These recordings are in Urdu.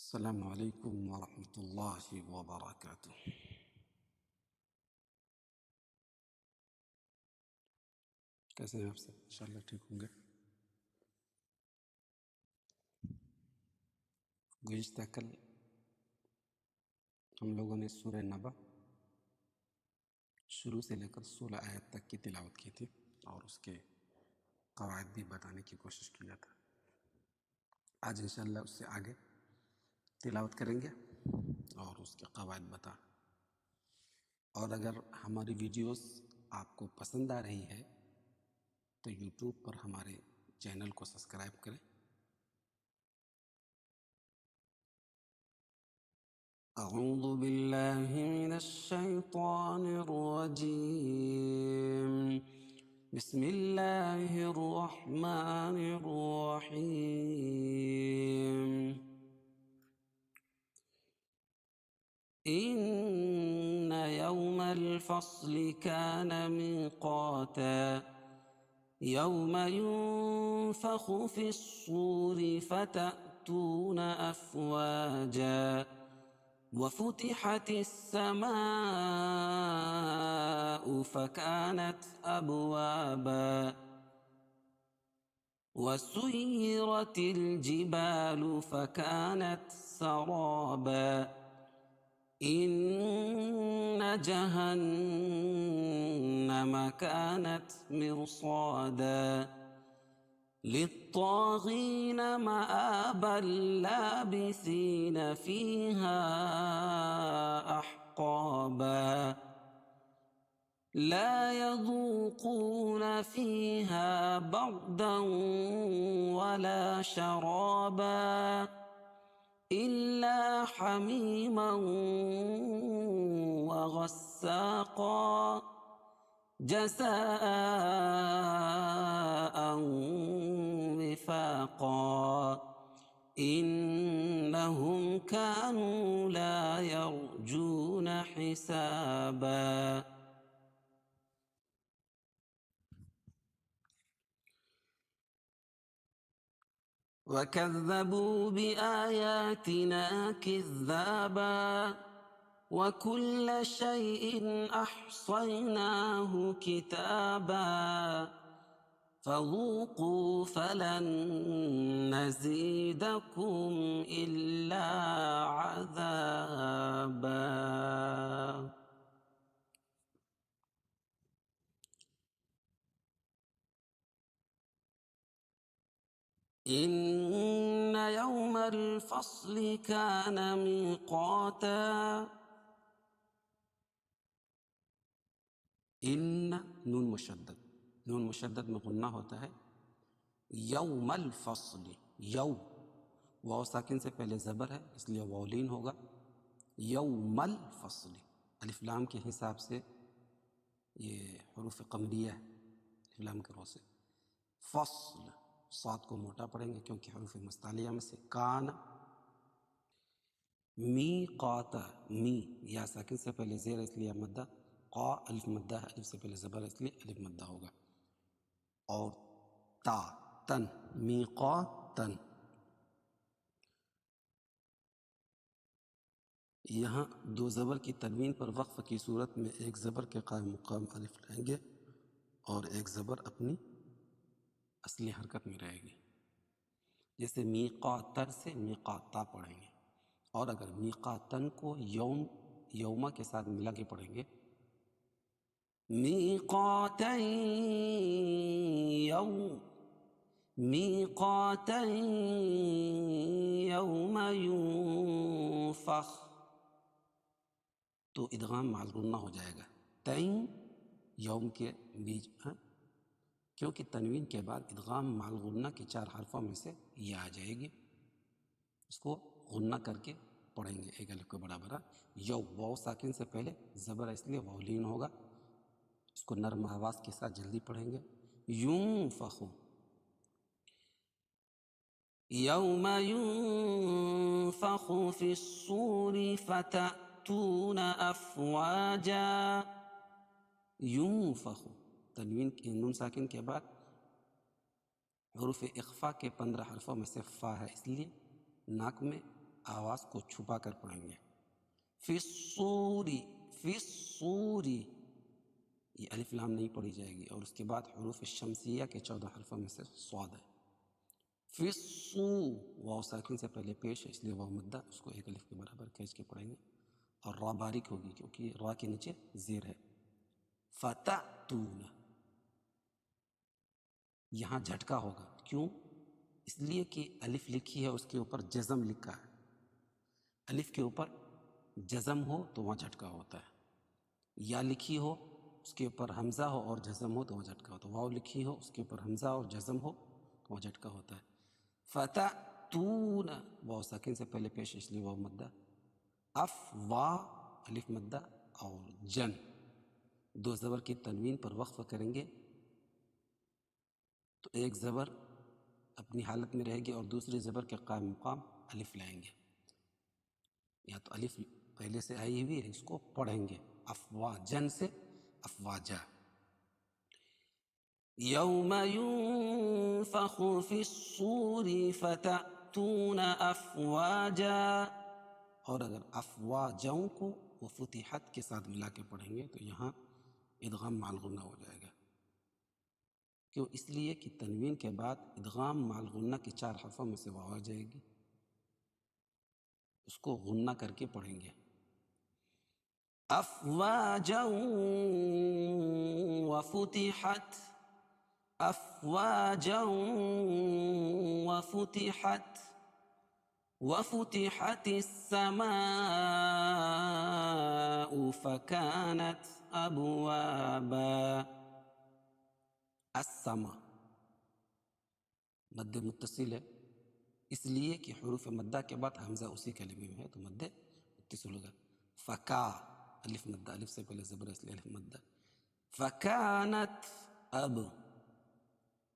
السلام علیکم ورحمۃ اللہ وبرکاتہ۔ کیسے ہیں آپ سب؟ انشاءاللہ ٹھیک ہوں گے۔ گزشتہ کل ہم لوگوں نے سورہ نبا شروع سے لے کر 16 آیت تک کی تلاوت کی تھی اور اس کے قواعد بھی بتانے کی کوشش کیا تھا۔ آج انشاءاللہ اس سے آگے تلاوت کریں گے اور اس کے قواعد بتا۔ اور اگر ہماری ویڈیوز آپ کو پسند آ رہی ہے تو یوٹیوب پر ہمارے چینل کو سبسکرائب کریں۔ اعوذ باللہ من الشیطان الرجیم، بسم اللہ الرحمن الرحیم۔ ان یوم الفصل کان میقاتا، یوم ينفخ في الصور فتأتون أفواجا، وفتحت السماء فكانت أبوابا، وسيرت الجبال فكانت سرابا، إن جهنم كانت مرصادا، للطاغين مآبا لابثين فيها أحقابا، لا يذوقون فيها بردا ولا شرابا إلا حميما وغساقا، جزاء وفاقا، إنهم كانوا لا يرجون حسابا۔ وكذبوا بآياتنا كذابا، وكل شيء أحصيناه كتابا، فذوقوا فلن نزيدكم إلا عذابا۔ إن يوم الفصل كان ميقاتا، ان نون مشدد، نون مشدد میں غنہ ہوتا ہے۔ یوم الفصل، یو واو ساکن سے پہلے زبر ہے اس لیے واولین ہوگا۔ یوم الفصل الف لام کے حساب سے یہ حروف قمریہ ہے، الف لام کے رو سے۔ فصل صاد کو موٹا پڑھیں گے کیونکہ حروف مستعلیہ میں سے۔ کان میقاتا، می یا ساکن سے پہلے زیر اس لیے مدہ، قا الف مدہ ہے، الف سے پہلے زبر اس لیے الف مدہ ہوگا۔ اور تا تن، میقاتن، یہاں دو زبر کی تنوین پر وقف کی صورت میں ایک زبر کے قائم مقام الف لیں گے اور ایک زبر اپنی اصلی حرکت میں رہے گی، جیسے میقاتر سے میقاتا پڑھیں گے۔ اور اگر میقاتن کو یوما کے ساتھ ملا کے پڑھیں گے، میقاتا میقاتا یوم ینفخ، تو ادغام مع الغنہ ہو جائے گا۔ تین یوم کے بیچ، کیونکہ تنوین کے بعد ادغام مع الغنہ کے 4 حرفوں میں سے یہ آ جائے گی، اس کو غنہ کر کے پڑھیں گے ایک الف کو بڑا بڑا۔ یو واو ساکن سے پہلے زبر اس لیے واولین ہوگا، اس کو نرم آواز کے ساتھ جلدی پڑھیں گے۔ ینفخ، یوم ینفخ فی الصور فتأتون افواجا، ینفخ تنوین نون ساکن کے بعد حروف اخفا کے 15 حرفوں میں سے فا ہے، اس لیے ناک میں آواز کو چھپا کر پڑھیں گے. فی الصوری، فی الصوری، یہ الف لام نہیں پڑھی جائے گی. اور اس کے بعد حروف شمسیہ کے 14 حرفوں میں سے صاد ہے. فی الصو، واو ساکن سے پہلے پیش ہے اس لیے واو مدہ، اس کو ایک الف کے برابر کھینچ کے پڑھیں گے. اور را باریک ہوگی کیونکہ را کے نیچے زیر ہے. فتأتون، یہاں جھٹکا ہوگا. کیوں؟ اس لیے کہ الف لکھی ہے اس کے اوپر جزم لکھا ہے. الف کے اوپر جزم ہو تو وہاں جھٹکا ہوتا ہے. یا لکھی ہو اس کے اوپر حمزہ ہو اور جزم ہو تو وہاں جھٹکا ہوتا ہے. واو لکھی ہو اس کے اوپر حمزہ اور جزم ہو تو وہاں جھٹکا ہوتا ہے. فتأتون، واو ساکن سے پہلے پیش اس لیے واو مدہ. افوا، الف مدہ. اور جن، دو زبر کی تنوین پر وقف کریں گے تو ایک زبر اپنی حالت میں رہے گی اور دوسری زبر کے قائم مقام الف لائیں گے. یا تو الف پہلے سے آئی ہوئی ہے اس کو پڑھیں گے افواجن سے افواجا. یوم ينفخ في الصور فتأتون افواجا. اور اگر افواجوں کو وہ فتحت کے ساتھ ملا کے پڑھیں گے تو یہاں ادغام مع الغنہ ہو جائے گا. کیوں؟ اس لیے کہ تنوین کے بعد ادغام مع الغنہ کے 4 حرفوں میں سے واو آ جائے گی، اس کو غنہ کر کے پڑھیں گے. افواجا وفتحت، افواجا وفتحت، وفتحت السماء فكانت ابوابا. السما مد متصل ہے اس لیے کہ حروف مدہ کے بعد حمزہ اسی کلمے میں ہے تو مد متصل ہوگا. فکا، الف مدہ، الف سے پہلے زبر اس لیے الف مدہ. فکانت، اب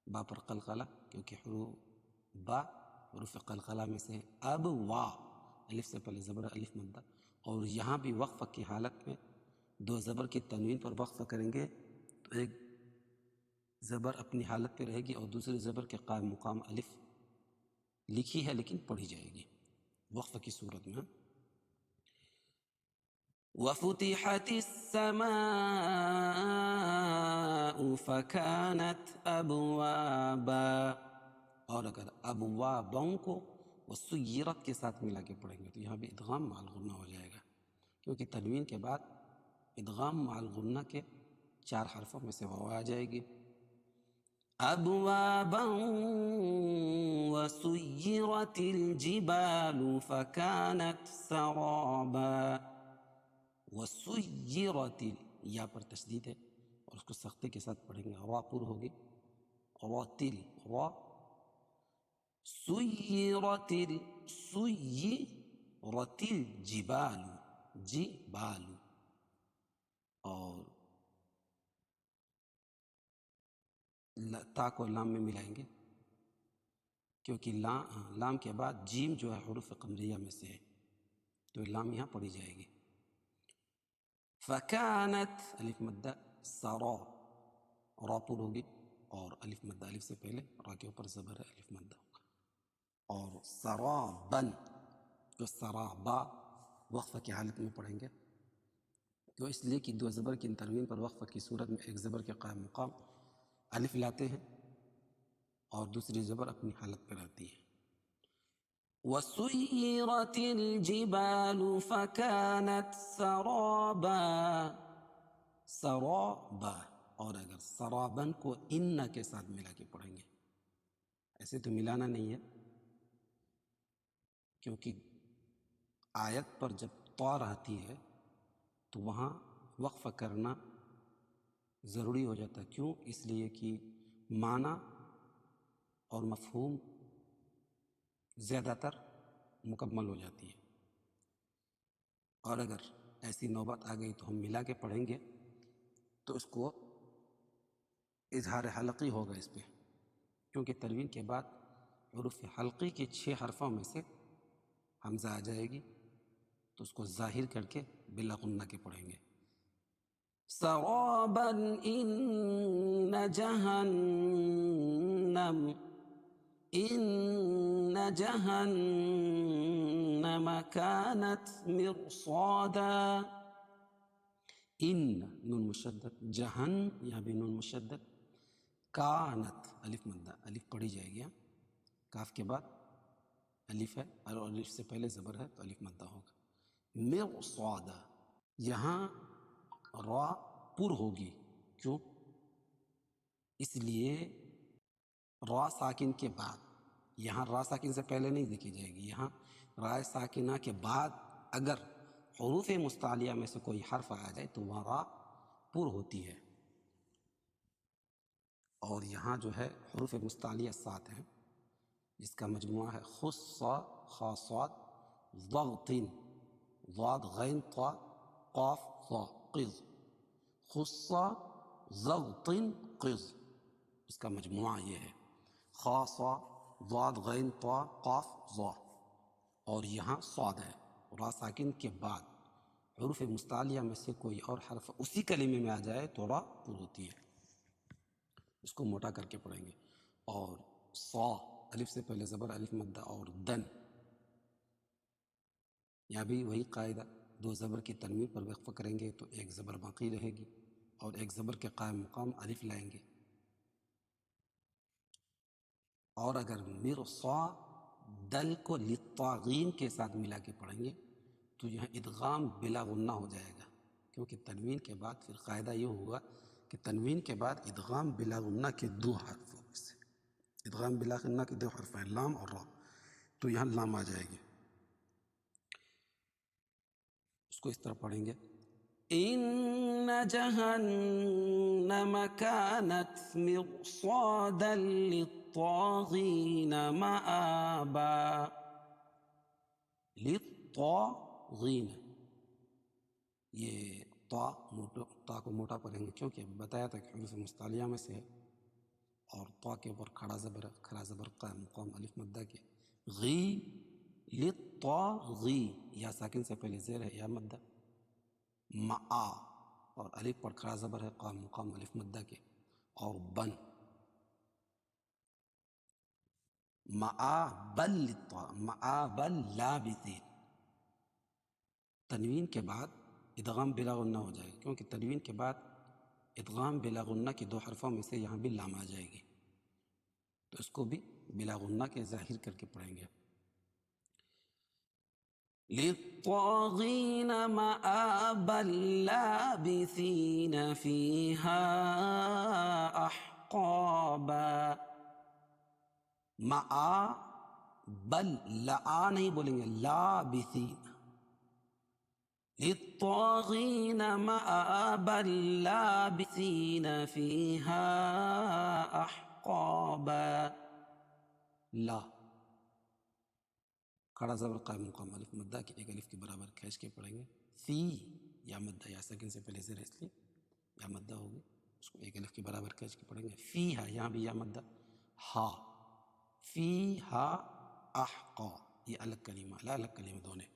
با پر قلقلہ کیونکہ حروف با حروف قلقلہ میں سے ہے. اب وا، الف سے پہلے زبر الف مدہ. اور یہاں بھی وقف کی حالت میں دو زبر کی تنوین پر وقف کریں گے تو ایک زبر اپنی حالت پہ رہے گی اور دوسری زبر کے قائم مقام الف لکھی ہے لیکن پڑھی جائے گی وقف کی صورت میں. وَفُتِحَتِ السَّمَاءُ فَكَانَتْ أَبْوَابًا. اور اگر ابوابوں کو وہ سیرت کے ساتھ ملا کے پڑھیں گے تو یہاں بھی ادغام مع الغنہ ہو جائے گا کیونکہ تنوین کے بعد ادغام مع الغنہ کے 4 حرفوں میں سے واو آ جائے گی. ابوابا وسيرت الجبال فكانت سرابا. وسيرت، یا پر تشدید ہے اور اس کو سختی کے ساتھ پڑھیں گے. را پر ہوگی، راتل، را. سيرت سيرت الجبال، جبال. اور تا کو لام میں ملائیں گے کیونکہ لام کے بعد جیم جو ہے حروف قمریہ میں سے ہے تو لام یہاں پڑھی جائے گی. فکانت، الف مدہ. سرا، را پر ہوگی اور الف مدہ، الف سے پہلے را کے اوپر زبر ہے الف مدہ. اور سرابن جو سرابا وقف کی حالت میں پڑھیں گے تو اس لیے کہ دو زبر کی تنوین پر وقف کی صورت میں ایک زبر کے قائم مقام الف لاتے ہیں اور دوسری زبر اپنی حالت پہ رہتی ہے. وَسُيِّرَتِ الْجِبَالُ فَكَانَتْ سَرَابًا، سرابا. اور اگر سرابن کو ان کے ساتھ ملا کے پڑھیں گے، ایسے تو ملانا نہیں ہے کیونکہ آیت پر جب طا رہتی ہے تو وہاں وقف کرنا ضروری ہو جاتا ہے. کیوں؟ اس لیے کہ معنی اور مفہوم زیادہ تر مکمل ہو جاتی ہے. اور اگر ایسی نوبت آ گئی تو ہم ملا کے پڑھیں گے تو اس کو اظہار حلقی ہوگا اس پہ کیونکہ تنوین کے بعد حروف حلقی کے 6 حرفوں میں سے حمزہ آ جائے گی تو اس کو ظاہر کر کے بلا غنہ کے پڑھیں گے. سرابا ان جہنم إن جهنم كانت مرصادا. إن نون مشدد، جہن یہاں بھی نون مشدد، کانت الف مدہ، الف پڑھی جائے گی، کاف کے بعد الف ہے اور الف سے پہلے زبر ہے تو الف مدہ ہوگا. مرصادا، یہاں را پر ہوگی، کیوں؟ اس لیے را ساکن کے بعد، یہاں را ساکن سے پہلے نہیں دیکھی جائے گی، یہاں را ساکنہ کے بعد اگر حروف مستعلیہ میں سے کوئی حرف آ جائے تو وہاں را پر ہوتی ہے. اور یہاں جو ہے حروف مستعلیہ 7 ہیں، جس کا مجموعہ ہے خص خا صاد ضغط ضاد غین طا قاف ظا قض، خص ضغط قض، اس کا مجموعہ یہ ہے خا صا ضاد غین طا قاف ظا. اور یہاں صاد ہے، را ساکن کے بعد حروف مستعلیہ میں سے کوئی اور حرف اسی کلمے میں آ جائے تو را پر ہوتی ہے. اس کو موٹا کر کے پڑھیں گے. اور صا الف سے پہلے زبر الف مدہ، اور دن، یہاں بھی وہی قاعدہ، 2 زبر کی تنوین پر وقفہ کریں گے تو ایک زبر باقی رہے گی اور ایک زبر کے قائم مقام الف لائیں گے. اور اگر مرصا دل کو للطاغین کے ساتھ ملا کے پڑھیں گے تو یہاں ادغام بلا غنہ ہو جائے گا، کیونکہ تنوین کے بعد پھر قاعدہ یہ ہوگا کہ تنوین کے بعد ادغام بلا غنہ کے 2 حرفوں میں سے، ادغام بلا غنہ کے 2 حرف ہیں لام اور را، تو یہاں لام آ جائے گی. اس کو اس طرح پڑھیں گے إن جهنم كانت مرصادا للطاغين مآبا. للطاغین، یہ طا کو موٹا پڑھیں گے کیونکہ بتایا تھا کہ حروف مستعلیہ میں سے ہے، اور طا کے اوپر کھڑا زبر، کھڑا زبر قائم مقام الف مدہ کے. غی للطاغی، یا ساکن سے پہلے زیر ہے یا مدہ. معا، اور الف پر کھڑا زبر ہے قائم مقام الف مدہ کے. اور بن، معابل معابل لابثین، تنوین کے بعد ادغام بلا غنہ ہو جائے گا، کیونکہ تنوین کے بعد ادغام بلا غنہ کے 2 حرفوں میں سے یہاں بھی لام آ جائے گی، تو اس کو بھی بلا غنہ کے ظاہر کر کے پڑھیں گے. للطاغین مآبا لابثین فیہا احقابا. معا بل، لا نہیں بولیں گے، لابثین. للطاغین مآبا لابثین فیہا احقابا. لا کھڑا زبر قائم مقام الف مدہ کے ایک الف کے برابر کھینچ کے پڑھیں گے. فی یا مدہ، یا ساکن سے پہلے زیر ہے اس لیے یا مدہ ہوگی، اس کو ایک الف کے برابر کھینچ کے پڑھیں گے. فی ہا، یہاں بھی یا مدہ. ہا فی ہا احقا، یہ الگ کلمہ، الگ کلمہ دونوں،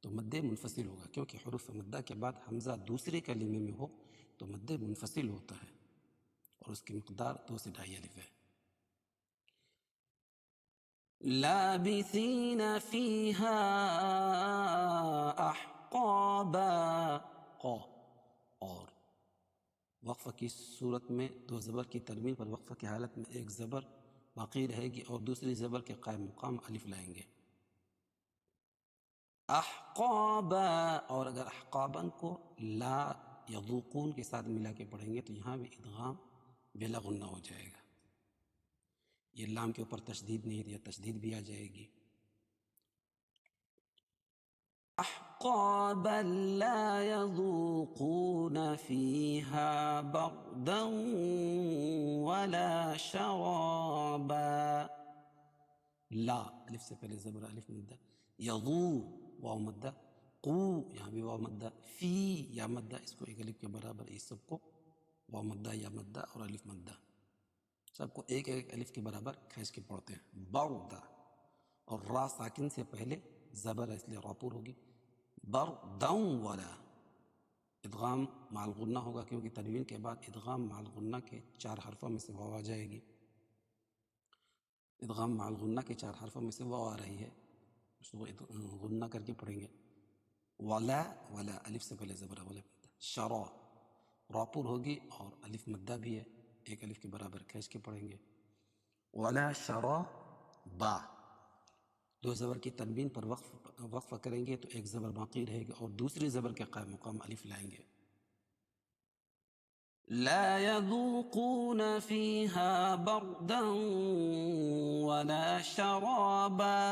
تو مد منفصل ہوگا، کیونکہ حروف مدہ کے بعد حمزہ دوسرے کلمے میں ہو تو مد منفصل ہوتا ہے، اور اس کی مقدار 2 سے 2.5 الف ہے. لابثین فیہا احقابا. اور وقفہ کی صورت میں 2 زبر کی تنوین پر وقفہ کی حالت میں ایک زبر باقی رہے گی اور دوسری زبر کے قائم مقام الف لائیں گے. احقابا، اور اگر احقابن کو لا یذوقون کے ساتھ ملا کے پڑھیں گے تو یہاں بھی ادغام بلا غنہ ہو جائے گا. یہ لام کے اوپر تشدید نہیں ہے، تشدید بھی آ جائے گی. احقابا لا يذوقون فيها بردا ولا شرابا. لا الف سے پہلے زبر الف مدہ. یضو واو مدہ. قو یہاں بھی واو مدہ. فی یا مدہ، اس کو ایک الف کے برابر، اس سب کو واو مدہ یا مدہ اور الف مدہ سب کو ایک ایک الف کے برابر کھینچ کے پڑھتے ہیں. بردا، اور را ساکن سے پہلے زبر ہے اس لیے را پور ہوگی. برداً ولا، ادغام مع الغنہ ہوگا کیونکہ تنوین کے بعد ادغام مع الغنہ کے 4 حرفوں میں سے واو آ جائے گی. ادغام مع الغنہ کے 4 حرفوں میں سے واو آ رہی ہے، اس کو غنہ کر کے پڑھیں گے. ولا، ولا الف سے پہلے زبر ہے، ولا شرا، راپور ہوگی اور الف مدہ بھی ہے، ایک الف کے برابر کھینچ کے پڑھیں گے. ولا شرا با، 2 زبر کی تنوین پر وقف کریں گے تو ایک زبر باقی رہے گا اور دوسری زبر کے قائم مقام الف لائیں گے. لا يذوقون فيها بردا ولا شرابا.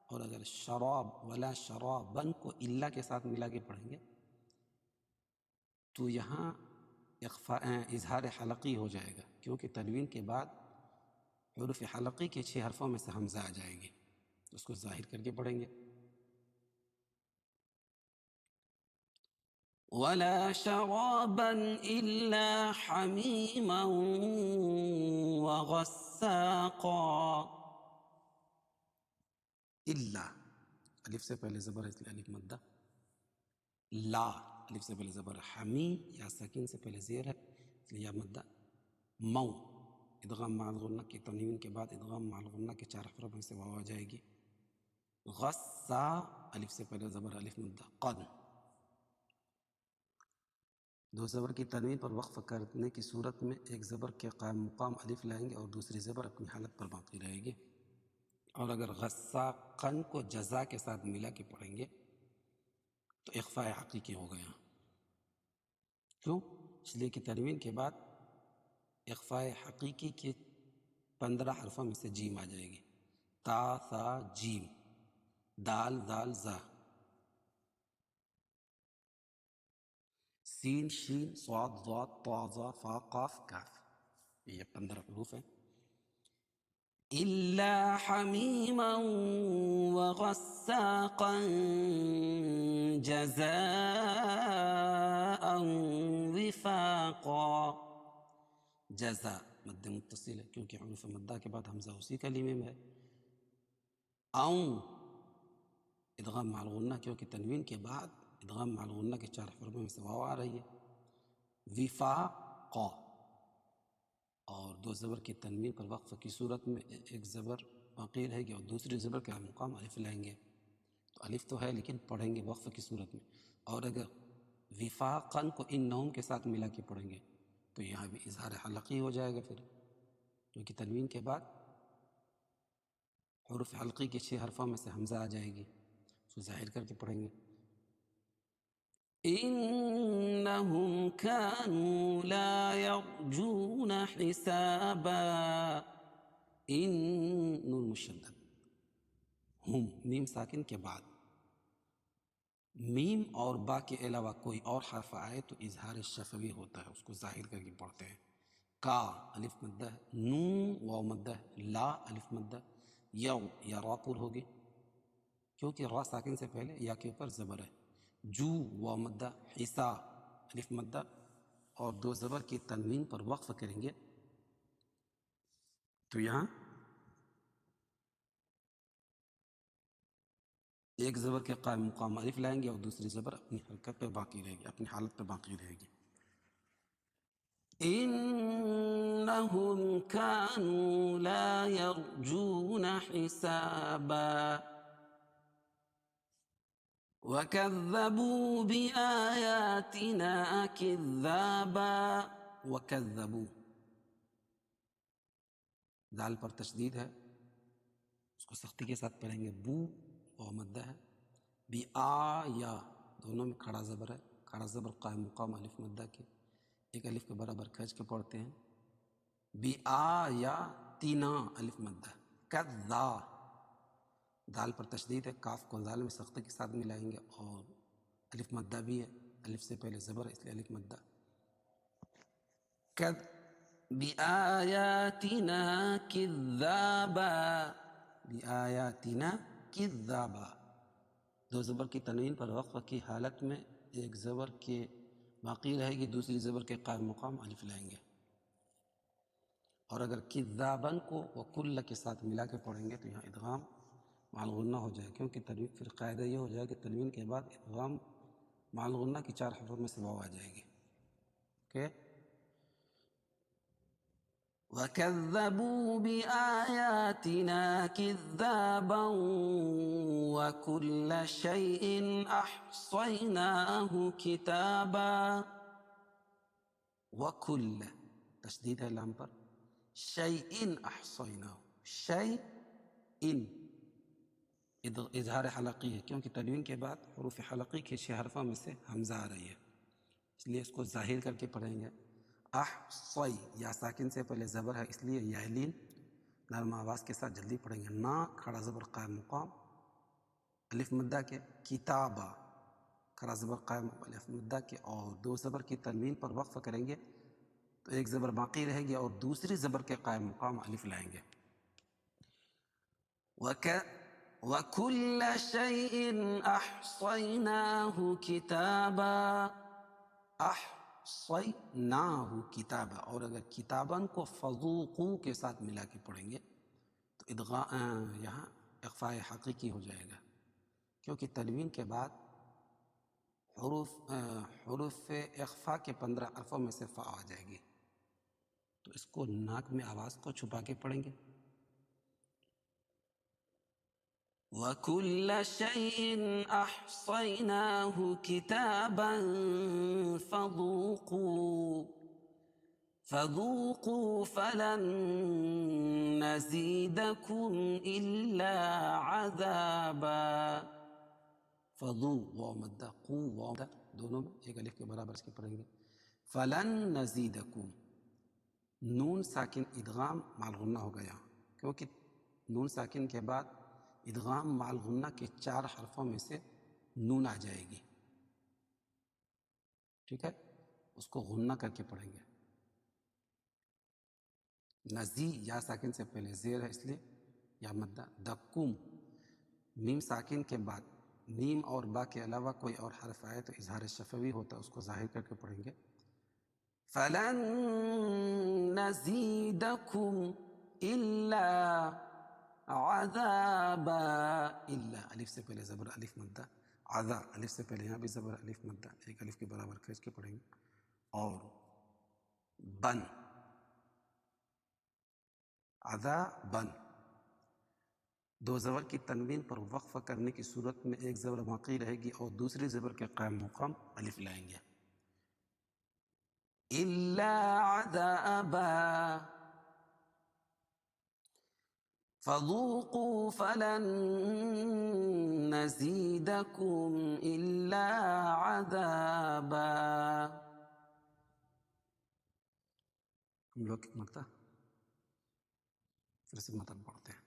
اور اگر شراب ولا شرابن کو الا کے ساتھ ملا کے پڑھیں گے تو یہاں اظہار حلقی ہو جائے گا، کیونکہ تنوین کے بعد حروف حلقی کے 6 حرفوں میں سے حمزہ آ جائے گی، اس کو ظاہر کر کے پڑھیں گے. ولا شرابا إلا حميما وغساقا. الا الف سے پہلے زبر ہے اس لیے الف مدہ. لا الف سے پہلے زبر، حمیم یا ساکن سے پہلے زیر ہے اس لیے یا مدہ. مو ادغام مع الغنہ کی تنوین کے بعد ادغام مع الغنہ کے 4 حرف میں سے واو آ جائے گی. غصا الف سے پہلے زبر الف مدہ. قد 2 زبر کی تنوین پر وقف کرنے کی صورت میں ایک زبر کے قائم مقام الف لائیں گے اور دوسری زبر اپنی حالت پر باقی رہے گی. اور اگر غساقن کو جزا کے ساتھ ملا کے پڑھیں گے تو اخفاء حقیقی ہو گیا. کیوں؟ اس لیے کہ تنوین کے بعد اخفاء حقیقی کے 15 حرفوں میں سے جیم آ جائے گی. تا ثا جیم، دال ذال زا، سین شین صاد ضاد طا ظا فا قاف کاف، یہ 15 حروف ہیں. إلا حميما وغساقا جزاء وفاقا. جزا مد متصل ہے کیونکہ حروف مدہ کے بعد حمزہ اسی کلمے میں ہے. ادغام مع الغنہ کیونکہ تنوین کے بعد ادغام مع الغنہ کے 4 حروف میں سے واو آ رہی ہے. وفاقا، اور 2 زبر کی تنوین پر وقف کی صورت میں ایک زبر باقی رہے گی اور دوسری زبر کا مقام الف لائیں گے. تو الف تو ہے لیکن پڑھیں گے وقف کی صورت میں. اور اگر وفاقن کو ان نوم کے ساتھ ملا کے پڑھیں گے تو یہاں بھی اظہار حلقی ہو جائے گا پھر، کیونکہ تنوین کے بعد حروف حلقی کے 6 حرفوں میں سے حمزہ آ جائے گی، اس کو ظاہر کر کے پڑھیں گے. إنهم كانوا لا يرجون حسابا. ان نون مشدد، ہم میم ساکن کے بعد میم اور با کے علاوہ کوئی اور حرف آئے تو اظہار شفوی ہوتا ہے، اس کو ظاہر کر کے پڑھتے ہیں. کا الف مدہ، نون واو مدہ، لا الف مدہ. یو یا را پور ہوگی کیونکہ را ساکن سے پہلے یا کے اوپر زبر ہے. جو واو مدہ، حسا الف مدہ، اور 2 زبر کی تنوین پر وقف کریں گے تو یہاں ایک زبر کے قائم مقام الف لائیں گے اور دوسری زبر اپنی حرکت پہ باقی رہے گی، اپنی حالت پہ باقی رہے گی. إنهم كانوا لا يرجون حسابا. وكذبوا بآياتنا كذابا. وكذبوا دال پر تشدید ہے، اس کو سختی کے ساتھ پڑھیں گے. بو و مدہ ہے. بی آ یا دونوں میں کھڑا زبر ہے، کھڑا زبر قائم مقام الف مدہ کے ایک الف کے برابر کھینچ کے پڑھتے ہیں. بی آ یا تینا الف مدہ. کذا دال پر تشدید ہے، کاف کو دال میں سختی کے ساتھ ملائیں گے اور الف مدہ بھی ہے، الف سے پہلے زبر ہے اس لیے الف مدہ. بِآيَاتِنَا كِذَّابًا. بِآيَاتِنَا كِذَّابًا 2 زبر کی تنوین پر وقف کی حالت میں ایک زبر کے باقی رہے گی، دوسری زبر کے قائم مقام الف لائیں گے. اور اگر کذابن کو وکل کے ساتھ ملا کے پڑھیں گے تو یہاں ادغام مع الغنہ ہو جائے، کیونکہ تنوین پھر قاعدہ یہ ہو جائے کہ تنوین کے بعد ادغام مع الغنہ کی 4 حروف میں سے واو آ جائے گی. اوکے. وَكَذَّبُوا بِآيَاتِنَا كِذَّابًا وَكُلَّ شَيْءٍ أَحْصَيْنَاهُ كِتَابًا. وَكُلَّ تشدید ہے لام پر، شَيْءٍ أَحْصَيْنَاهُ، شَيْءٍ اظہار حلقی ہے کیونکہ تنوین کے بعد حروف حلقی کے 6 حرفوں میں سے حمزہ آ رہی ہے، اس لیے اس کو ظاہر کر کے پڑھیں گے. احصی یا ساکن سے پہلے زبر ہے اس لیے یعلین نرم آواز کے ساتھ جلدی پڑھیں گے. نا کھڑا زبر قائم مقام الف مدہ کے، کتابہ کھڑا زبر قائم الف مدہ کے، اور 2 زبر کی تنوین پر وقف کریں گے تو ایک زبر باقی رہے گی اور دوسری زبر کے قائم مقام الف لائیں گے. وَكُلَّ شَيْءٍ أَحْصَيْنَاهُ كِتَابًا. احصیناہ کتابا، اور اگر کتاباً کو فذوقوا کے ساتھ ملا کے پڑھیں گے تو یہاں اخفاء حقیقی ہو جائے گا، کیونکہ تنوین کے بعد حروف اخفاء کے 15 حرفوں میں سے فا آ جائے گی، تو اس کو ناک میں آواز کو چھپا کے پڑھیں گے. وَكُلَّ شَيْءٍ أَحْصَيْنَاهُ كِتَابًا فَذُوقُوا فَلَن نَّزِيدَكُمْ إِلَّا عَذَابًا. واو مدہ، قو واو مدہ دونوں میں ایک الف کے برابر اس کے پڑھیں گے. فَلَن نَّزِيدَكُمْ، نون ساکن ادغام مع الغنہ ہو گیا کیونکہ نون ساکن کے بعد ادغام مع الغنہ کے 4 حرفوں میں سے نون آ جائے گی، ٹھیک ہے، اس کو غنہ کر کے پڑھیں گے. نزی یا ساکن سے پہلے زیر ہے اس لیے یا مدہ. دکم میم ساکن کے بعد میم اور با کے علاوہ کوئی اور حرف آئے تو اظہار شفوی ہوتا ہے، اس کو ظاہر کر کے پڑھیں گے. فَلَن نَّزِيدَكُمْ إِلَّا عَذَابًا. الا الف سے پہلے زبر الف مدہ، عذا الف سے پہلے یہاں بھی زبر الف مدہ، ایک الف کے برابر کھینچ کے پڑھیں گے. اور بن عذا بن، 2 زبر کی تنوین پر وقف کرنے کی صورت میں ایک زبر باقی رہے گی اور دوسری زبر کے قائم مقام الف لائیں گے. الا عذابا فذوقوا فلن نزيدكم إلا عذابا. ہم لوگ ایک مرتبہ پھر سے مطلب پڑھتے ہیں.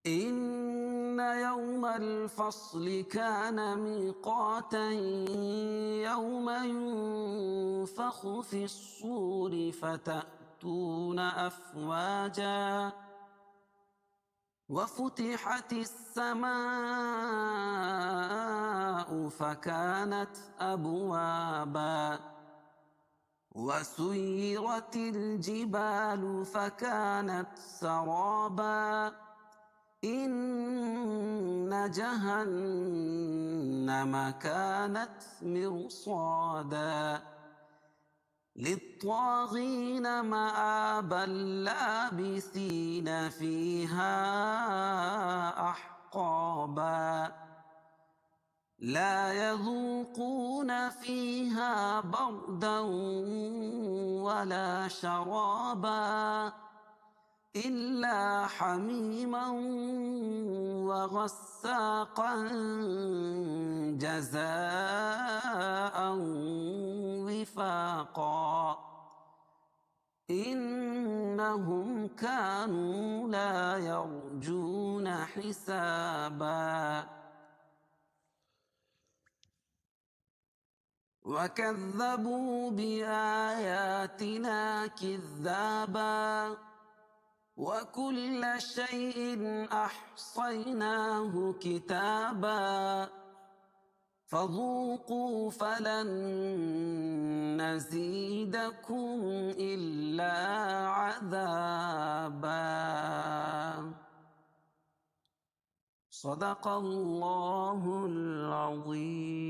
إن يوم الفصل كان ميقاتا يوم ينفخ في الصور فتأتون أفواجا وفتحت السماء فكانت أبوابا وسيرت الجبال فكانت سرابا إن جهنم كانت مرصادا للطاغين مآبا لابثين فيها أحقابا لا يذوقون فيها بردا ولا شرابا إلا حميما وغساقا جزاء وفاقا إنهم كانوا لا يرجون حسابا وكذبوا بآياتنا كذابا وكل شيء أحصيناه كتابا فذوقوا فلن نزيدكم إلا عذابا. صدق الله العظيم.